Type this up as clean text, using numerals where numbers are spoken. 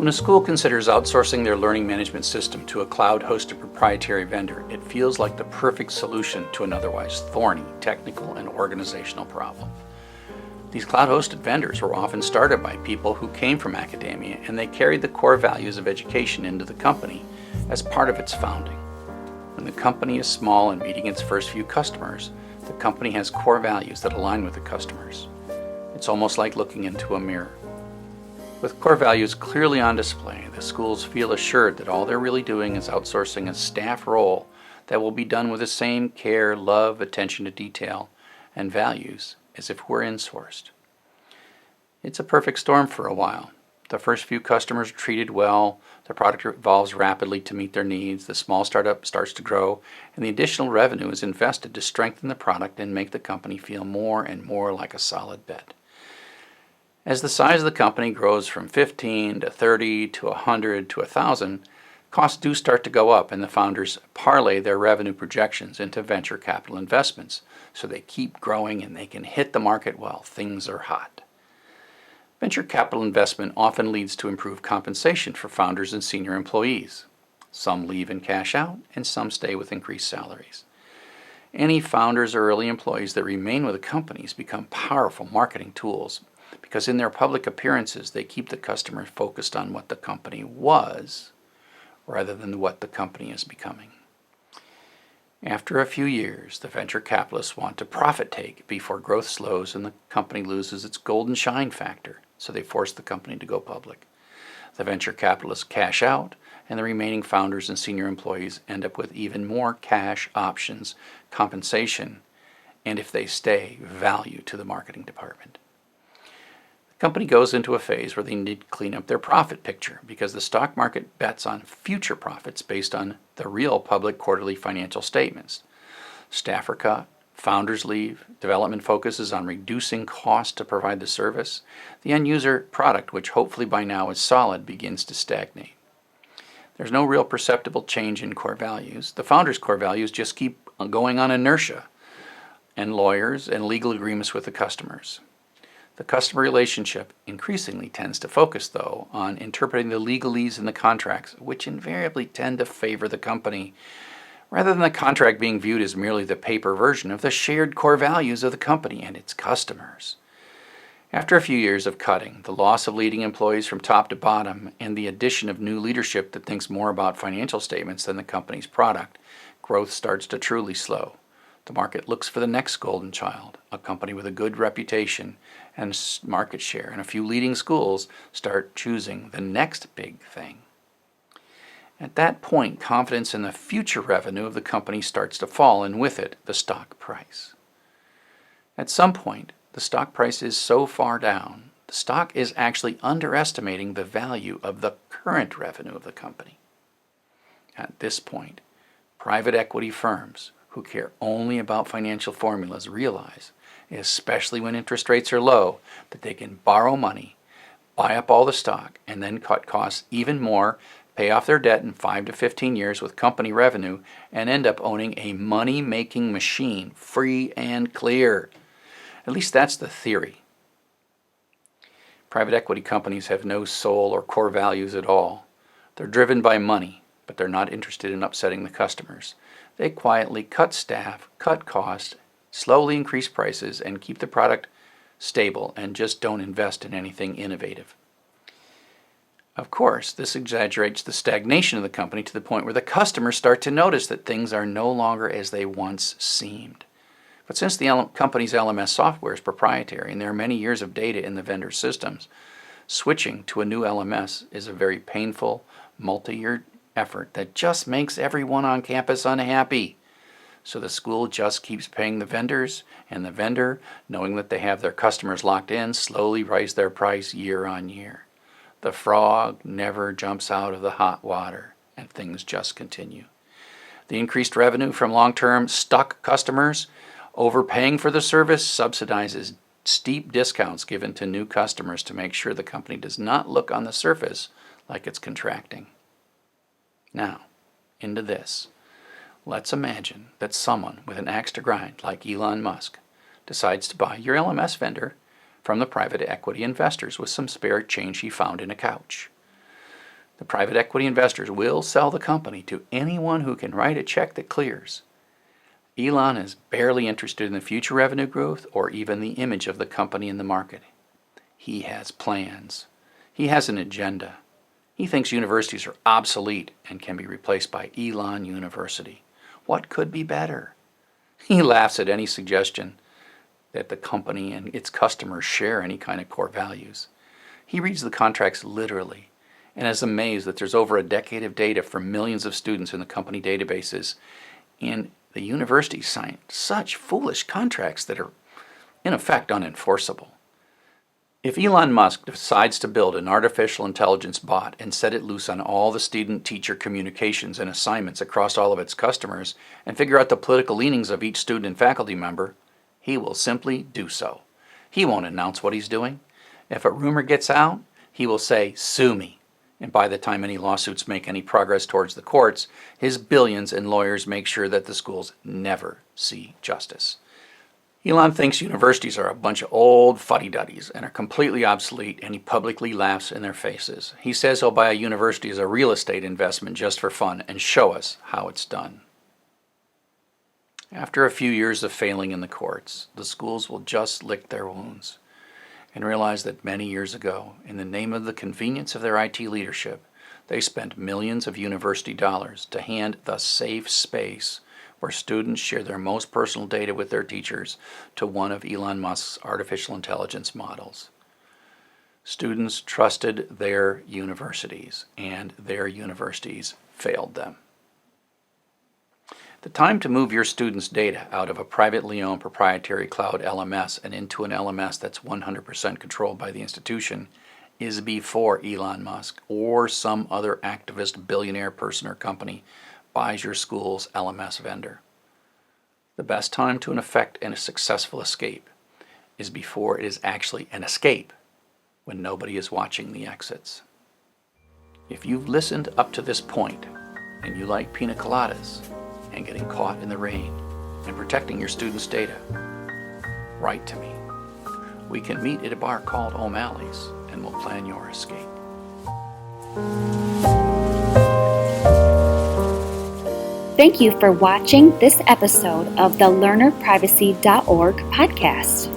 When a school considers outsourcing their learning management system to a cloud-hosted proprietary vendor, it feels like the perfect solution to an otherwise thorny technical and organizational problem. These cloud-hosted vendors were often started by people who came from academia, and they carried the core values of education into the company as part of its founding. When the company is small and meeting its first few customers, the company has core values that align with the customers. It's almost like looking into a mirror. With core values clearly on display, the schools feel assured that all they're really doing is outsourcing a staff role that will be done with the same care, love, attention to detail, and values as if it were insourced. It's a perfect storm for a while. The first few customers are treated well, the product evolves rapidly to meet their needs, the small startup starts to grow, and the additional revenue is invested to strengthen the product and make the company feel more and more like a solid bet. As the size of the company grows from 15 to 30 to 100 to 1,000, costs do start to go up, and the founders parlay their revenue projections into venture capital investments so they keep growing and they can hit the market while things are hot. Venture capital investment often leads to improved compensation for founders and senior employees. Some leave and cash out, and some stay with increased salaries. Any founders or early employees that remain with the companies become powerful marketing tools, because in their public appearances they keep the customer focused on what the company was rather than what the company is becoming. After a few years, the venture capitalists want to profit take before growth slows and the company loses its golden shine factor, so they force the company to go public. The venture capitalists cash out, and the remaining founders and senior employees end up with even more cash, options, compensation, and if they stay, value to the marketing department. The company goes into a phase where they need to clean up their profit picture because the stock market bets on future profits based on the real public quarterly financial statements. Staff are cut, founders leave, development focuses on reducing cost to provide the service. The end user product, which hopefully by now is solid, begins to stagnate. There's no real perceptible change in core values. The founders' core values just keep going on inertia and lawyers and legal agreements with the customers. The customer relationship increasingly tends to focus, though, on interpreting the legalese in the contracts, which invariably tend to favor the company, rather than the contract being viewed as merely the paper version of the shared core values of the company and its customers. After a few years of cutting, the loss of leading employees from top to bottom, and the addition of new leadership that thinks more about financial statements than the company's product, growth starts to truly slow. The market looks for the next golden child, a company with a good reputation and market share, and a few leading schools start choosing the next big thing. At that point, confidence in the future revenue of the company starts to fall, and with it, the stock price. At some point, the stock price is so far down, the stock is actually underestimating the value of the current revenue of the company. At this point, private equity firms who care only about financial formulas realize, especially when interest rates are low, that they can borrow money, buy up all the stock, and then cut costs even more, pay off their debt in 5 to 15 years with company revenue, and end up owning a money-making machine, free and clear. At least that's the theory. Private equity companies have no soul or core values at all. They're driven by money, but they're not interested in upsetting the customers. They quietly cut staff, cut costs, slowly increase prices, and keep the product stable, and just don't invest in anything innovative. Of course, this exaggerates the stagnation of the company to the point where the customers start to notice that things are no longer as they once seemed. But since the company's LMS software is proprietary and there are many years of data in the vendor systems, switching to a new LMS is a very painful, multi-year effort that just makes everyone on campus unhappy. So the school just keeps paying the vendors, and the vendor, knowing that they have their customers locked in, slowly raise their price year on year. The frog never jumps out of the hot water, and things just continue. The increased revenue from long-term stuck customers overpaying for the service subsidizes steep discounts given to new customers to make sure the company does not look on the surface like it's contracting. Now, into this. Let's imagine that someone with an axe to grind, like Elon Musk, decides to buy your LMS vendor from the private equity investors with some spare change he found in a couch. The private equity investors will sell the company to anyone who can write a check that clears. Elon is barely interested in the future revenue growth or even the image of the company in the market. He has plans. He has an agenda. He thinks universities are obsolete and can be replaced by Elon University. What could be better? He laughs at any suggestion that the company and its customers share any kind of core values. He reads the contracts literally and is amazed that there's over a decade of data from millions of students in the company databases, and the university signed such foolish contracts that are in effect unenforceable. If Elon Musk decides to build an artificial intelligence bot and set it loose on all the student-teacher communications and assignments across all of its customers and figure out the political leanings of each student and faculty member, he will simply do so. He won't announce what he's doing. If a rumor gets out, he will say, "Sue me." And by the time any lawsuits make any progress towards the courts, his billions and lawyers make sure that the schools never see justice. Elon thinks universities are a bunch of old fuddy-duddies and are completely obsolete, and he publicly laughs in their faces. He says he'll buy a university as a real estate investment just for fun and show us how it's done. After a few years of failing in the courts, the schools will just lick their wounds and realize that many years ago, in the name of the convenience of their IT leadership, they spent millions of university dollars to hand the safe space where students share their most personal data with their teachers to one of Elon Musk's artificial intelligence models. Students trusted their universities, and their universities failed them. The time to move your students' data out of a privately owned proprietary cloud LMS and into an LMS that's 100% controlled by the institution is before Elon Musk or some other activist billionaire person or company buys your school's LMS vendor. The best time to effect a successful escape is before it is actually an escape, when nobody is watching the exits. If you've listened up to this point and you like pina coladas and getting caught in the rain and protecting your students' data, write to me. We can meet at a bar called O'Malley's and we'll plan your escape. Thank you for watching this episode of the LearnerPrivacy.org podcast.